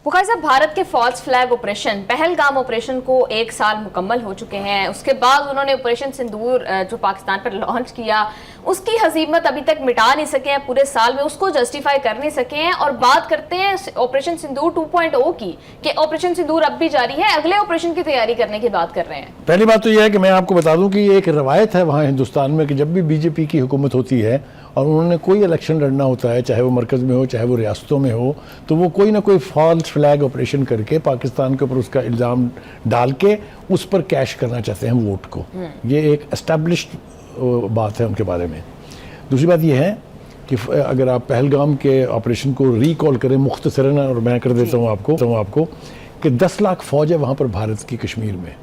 बुखारी साहब, भारत के false flag operation Pahalgam operation को 1 साल मुकम्मल हो चुके हैं। उसके बाद उन्होंने ऑपरेशन सिंदूर जो पाकिस्तान पर लॉन्च किया, उसकी हसीमत अभी तक मिटा नहीं सके हैं, पूरे साल में उसको जस्टिफाई कर नहीं सके हैं। और बात करते हैं ऑपरेशन सिंदूर 2.0 की, कि ऑपरेशन सिंदूर अब भी जारी है, अगले ऑपरेशन की तैयारी करने की बात कर रहे हैं। पहली बात तो यह है कि मैं आपको बता दूं कि ये एक रवायत है वहाँ हिंदुस्तान में कि जब भी बीजेपी की हुकूमत होती है और उन्होंने कोई इलेक्शन लड़ना होता है, चाहे वो मरकज़ में हो चाहे वो रियासतों में हो, तो वो कोई ना कोई फॉल्स फ्लैग ऑपरेशन करके पाकिस्तान के ऊपर उसका इल्ज़ाम डाल के उस पर कैश करना चाहते हैं वोट को। ये एक एस्टैब्लिश्ड बात है उनके बारे में। दूसरी बात ये है कि अगर आप पहलगाम के ऑपरेशन को रिकॉल करें मुख्तसरन, और मैं कर देता हूँ आपको कि 10 लाख फौज है वहाँ पर भारत की कश्मीर में।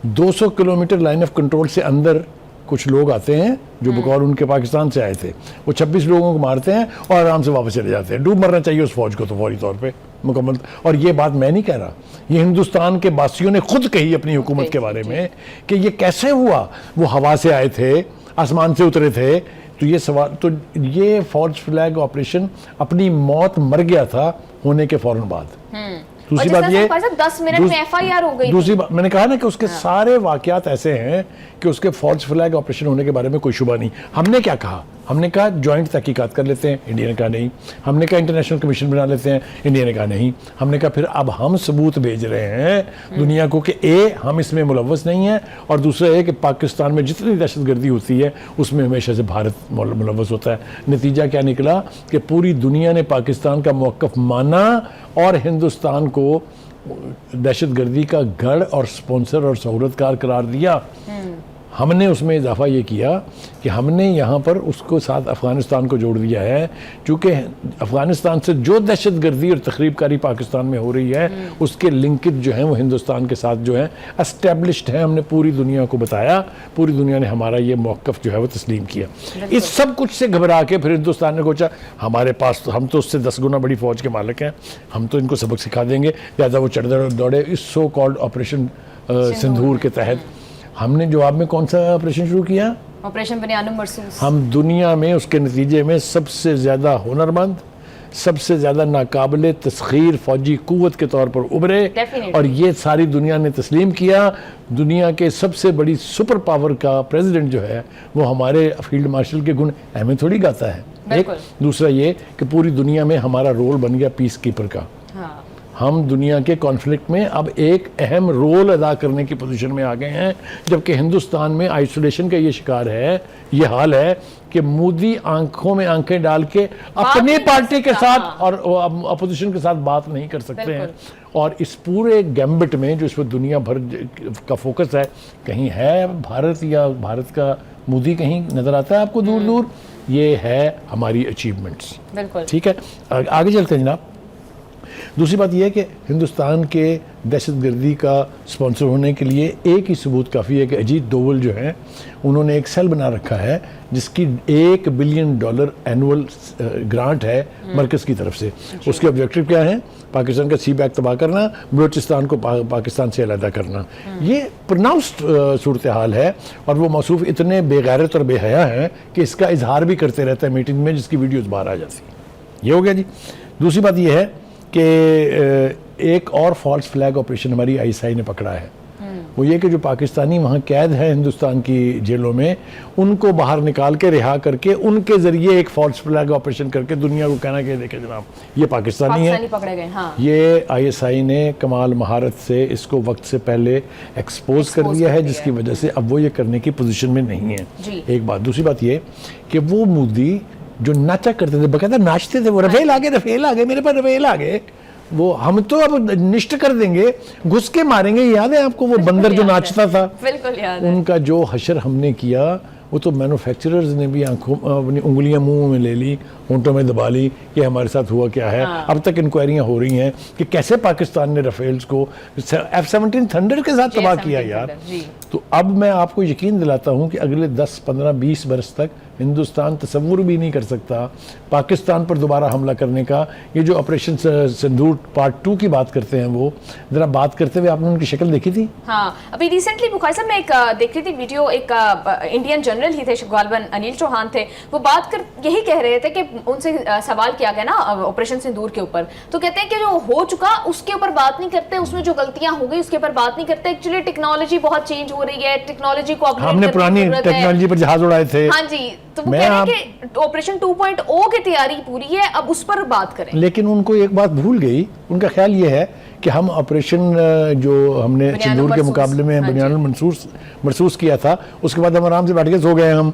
200 किलोमीटर लाइन ऑफ कंट्रोल से अंदर कुछ लोग आते हैं जो बकौल उनके पाकिस्तान से आए थे, वो 26 लोगों को मारते हैं और आराम से वापस चले जाते हैं। डूब मरना चाहिए उस फौज को तो फौरी तौर पे मुकम्मल। और ये बात मैं नहीं कह रहा, ये हिंदुस्तान के बासियों ने खुद कही अपनी हुकूमत के बारे में कि ये कैसे हुआ, वो हवा से आए थे, आसमान से उतरे थे। तो ये सवाल, तो ये फॉल्स फ्लैग ऑपरेशन अपनी मौत मर गया था होने के फौरन बाद। दूसरी बात ये 10 मिनट में एफआईआर हो गई। दूसरी बात मैंने कहा ना कि उसके सारे वाकयात ऐसे हैं कि उसके फॉल्स फ्लैग ऑपरेशन होने के बारे में कोई शुबा नहीं। हमने क्या कहा? हमने कहा जॉइंट तहकीकात कर लेते हैं, इंडिया ने कहा नहीं। हमने कहा इंटरनेशनल कमीशन बना लेते हैं, इंडिया ने कहा नहीं। हमने कहा फिर अब हम सबूत भेज रहे हैं दुनिया को कि हम इसमें मुलव्वस नहीं है, और दूसरा है कि पाकिस्तान में जितनी दहशतगर्दी होती है उसमें हमेशा से भारत मुलव्वस होता है। नतीजा क्या निकला कि पूरी दुनिया ने पाकिस्तान का मौक़िफ़ माना और हिंदुस्तान को दहशतगर्दी का गढ़ और स्पॉन्सर और सहूलतकार करार दिया। हमने उसमें इजाफा ये किया कि हमने यहाँ पर उसको साथ अफ़गानिस्तान को जोड़ दिया है, क्योंकि अफ़गानिस्तान से जो दहशतगर्दी और तखरीबकारी पाकिस्तान में हो रही है उसके लिंकेज जो हैं वो हिंदुस्तान के साथ जो है एस्टेब्लिश्ड है। हमने पूरी दुनिया को बताया, पूरी दुनिया ने हमारा ये मौक़िफ़ जो है वो तस्लीम किया। इस सब कुछ से घबरा के फिर हिंदुस्तान ने सोचा हमारे पास तो, हम तो उससे 10 गुना बड़ी फ़ौज के मालिक हैं, हम तो इनको सबक सिखा देंगे, लिहाजा वो चढ़ दौड़े इस सो कॉल्ड ऑपरेशन सिंदूर के तहत। हमने जवाब में कौन सा ऑपरेशन शुरू किया? ऑपरेशन बनियानुम मरसूस। हम दुनिया में उसके नतीजे में सबसे ज़्यादा हुनरमंद, सबसे ज़्यादा नाकाबिले तस्खीर फौजी कुव्वत के तौर पर उभरे, और ये सारी दुनिया ने तस्लीम किया। दुनिया के सबसे बड़ी सुपर पावर का प्रेसिडेंट जो है वो हमारे फील्ड मार्शल के गुण हमें थोड़ी गाता है। एक दूसरा ये कि पूरी दुनिया में हमारा रोल बन गया पीस कीपर का। हम दुनिया के कॉन्फ्लिक्ट में अब एक अहम रोल अदा करने की पोजीशन में आ गए हैं, जबकि हिंदुस्तान में आइसोलेशन का ये शिकार है, ये हाल है कि मोदी आंखों में आंखें डाल के अपनी पार्टी के साथ और अपोजिशन के साथ बात नहीं कर सकते हैं। और इस पूरे गैम्बिट में जो इसमें दुनिया भर का फोकस है, कहीं है भारत या भारत का मोदी कहीं नजर आता है आपको दूर दूर? ये है हमारी अचीवमेंट्स। ठीक है, आगे चलते हैं जनाब। दूसरी बात यह है कि हिंदुस्तान के दहशतगर्दी का स्पॉन्सर होने के लिए एक ही सबूत काफ़ी है कि अजीत डोवल जो हैं उन्होंने एक सेल बना रखा है जिसकी $1 बिलियन एनुअल ग्रांट है मरकज़ की तरफ से। उसके ऑब्जेक्टिव क्या है? पाकिस्तान का सी बैक तबाह करना, बलूचिस्तान को पाकिस्तान से अलहदा करना। ये प्रोनाउंस्ड सूरत हाल है, और वो मौसूफ इतने बेगैरत और बेहया हैं कि इसका इजहार भी करते रहता है मीटिंग में, जिसकी वीडियोज़ बाहर आ जाती है। ये हो गया जी। दूसरी बात यह है कि एक और फॉल्स फ्लैग ऑपरेशन हमारी ISI ने पकड़ा है। वो ये कि जो पाकिस्तानी वहाँ कैद है हिंदुस्तान की जेलों में, उनको बाहर निकाल के रिहा करके उनके ज़रिए एक फॉल्स फ्लैग ऑपरेशन करके दुनिया को कहना कि देखें जनाब ये पाकिस्तानी है, पकड़े गए। हाँ। ये ISI ने कमाल महारत से इसको वक्त से पहले एक्सपोज कर दिया है, जिसकी वजह से अब वो ये करने की पोजीशन में नहीं है। एक बात। दूसरी बात ये कि वो मोदी जो नाचा करते थे, बकायदा नाचते थे, वो रफेल आ गए मेरे पास रफेल आ गए, वो हम तो अब निष्ठ कर देंगे, घुस के मारेंगे। याद है आपको वो बंदर जो नाचता था? बिल्कुल याद है। उनका जो हशर हमने किया, वो तो मैन्युफैक्चरर्स ने भी आंखों अपनी उंगलियां मुंह में ले ली, होंठों में दबा ली कि हमारे साथ हुआ क्या है। अब तक इंक्वायरियां हो रही हैं कि कैसे पाकिस्तान ने राफेल्स को F-17 थंडर के साथ तबाह किया यार। तो अब मैं आपको यकीन दिलाता हूं कि अगले 10, 15, 20 बरस तक हिंदुस्तान तसव्वुर भी नहीं कर सकता पाकिस्तान पर दोबारा हमला करने का। ये जो ऑपरेशन सिंदूर पार्ट 2 की बात करते हैं, वो ज़रा बात करते हुए आपने उनकी शक्ल देखी थी? हाँ, अभी रिसेंटली बुखारी साहब मैं एक देख रही थी वीडियो, एक इंडियन जनरल ही थे गालिबन अनिल चौहान थे, वो बात कर यही कह रहे थे कि उनसे सवाल किया गया ना ऑपरेशन सिंदूर के ऊपर, तो कहते हैं कि जो हो चुका उसके ऊपर बात नहीं करते, उसमें जो गलतियां हो गई उसके ऊपर बात नहीं करते। एक्चुअली टेक्नोलॉजी बहुत चेंज हो रही है, टेक्नोलॉजी को हमने पुरानी टेक्नोलॉजी पर जहाज उड़ाए थे। हाँ जी, तो वो कह रहे हैं कि ऑपरेशन 2.0 की तैयारी पूरी है, अब उस पर बात करें। लेकिन उनको एक बात भूल गई, उनका ख्याल ये है कि हम ऑपरेशन जो हमने सिंदूर के मुकाबले में बनियानुल मरसूस किया था, उसके बाद हम आराम से बैठ के सो गए। हम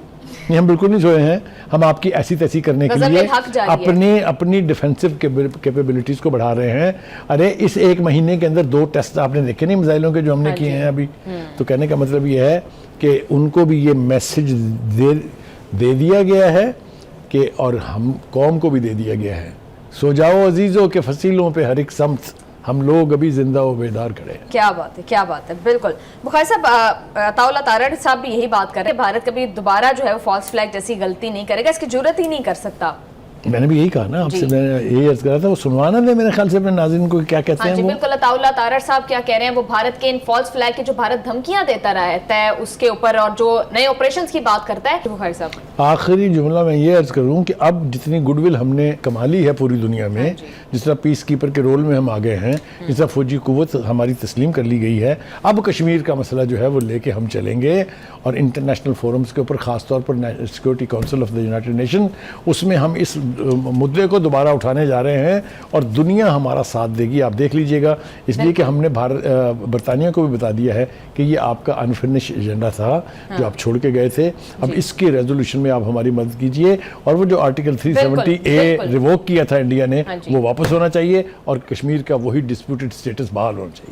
बिल्कुल नहीं सोए हैं। हम आपकी ऐसी तैसी करने के लिए अपनी डिफेंसिव कैपेबिलिटीज को बढ़ा रहे हैं। अरे इस एक महीने के अंदर 2 टेस्ट आपने देखे नहीं मिसाइलों के जो हमने किए हैं अभी। तो कहने का मतलब ये है कि उनको भी ये मैसेज दे दिया गया है कि, और हम कौम को भी दे दिया गया है, सो जाओ अजीजों के फसीलों पे हर एक समत, हम लोग अभी जिंदा व बेदार खड़े हैं। क्या बात है, क्या बात है, बिल्कुल। बुखारी साहब, अताउल्लाह तारड़ साहब भी यही बात कर रहे हैं, भारत कभी दोबारा जो है वो फॉल्स फ्लैग जैसी गलती नहीं करेगा, इसकी जरूरत ही नहीं कर सकता। मैंने भी यही कहा ना आपसे, मैंने यही अर्ज करा था, वो सुनवाना दे मेरे ख्याल से अपने नाज़रीन को क्या कहते हैं। जी बिल्कुल, अताउल्लाह तारड़ साहब क्या कह रहे हैं, वो भारत के इन फॉल्स फ्लैग के जो भारत धमकियां देता रहता है उसके ऊपर, और जो नए ऑपरेशंस की बात करता है। बुखारी साहब, आखिरी जुमला मैं ये अर्ज करूं कि अब जितनी गुडविल हमने कमा ली है पूरी दुनिया में, जिस तरह पीस कीपर के रोल में हम आ गए हैं, जिस तरह फौजी कुव्वत हमारी तस्लीम कर ली गई है, अब कश्मीर का मसला जो है वो लेके हम चलेंगे और इंटरनेशनल फोरम्स के ऊपर, खासतौर पर security council of the United nation, उसमें हम इस मुद्दे को दोबारा उठाने जा रहे हैं और दुनिया हमारा साथ देगी, आप देख लीजिएगा। इसलिए कि हमने बरतानिया को भी बता दिया है कि ये आपका अनफिनिश एजेंडा था जो आप छोड़ के गए थे, अब इसके रेजोल्यूशन में आप हमारी मदद कीजिए, और वो जो आर्टिकल 370A रिवोक किया था इंडिया ने, वो वापस होना चाहिए और कश्मीर का वही डिस्प्यूटेड स्टेटस बहाल होना चाहिए।